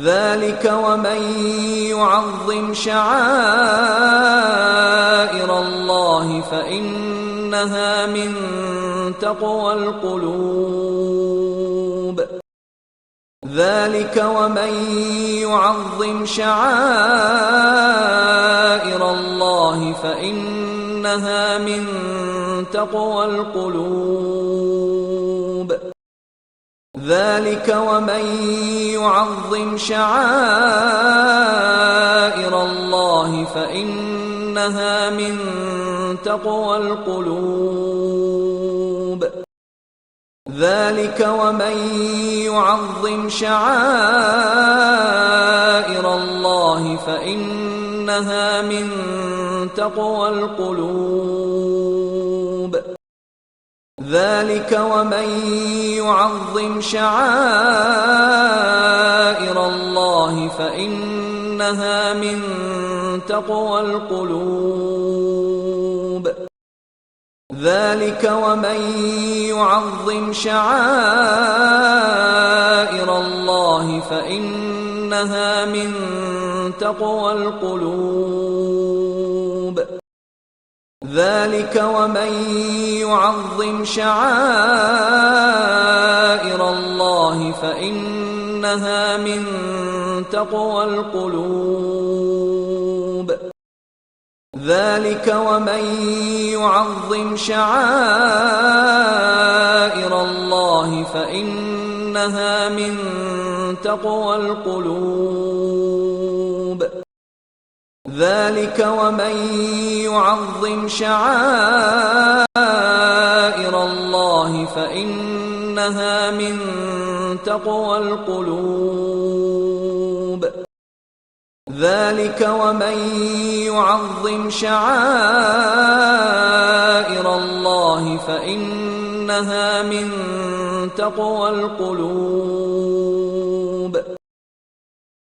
ذلك ومن يعظم شعائر الله فإنها من تقوى القلوب ذلك ومن يعظم شعائر الله فإنها من تقوى القلوب ذلك ومن يعظم شعائر الله فإنها من تقوى القلوب ذلك ومن يعظم شعائر الله فإنها من تقوى القلوب ذلك ومن يعظم شعائر الله فإنها من تقوى القلوب ذلك ومن يعظم شعائر الله فإنها من تقوى القلوب ذلك ومن يعظم شعائر الله فإنها من تقوى القلوب ذلك ومن يعظم شعائر الله فإنها من تقوى القلوب ذلك ومن يعظم شعائر الله فإنها من تقوى القلوب ذلك ومن يعظم شعائر الله فإنها من تقوى القلوب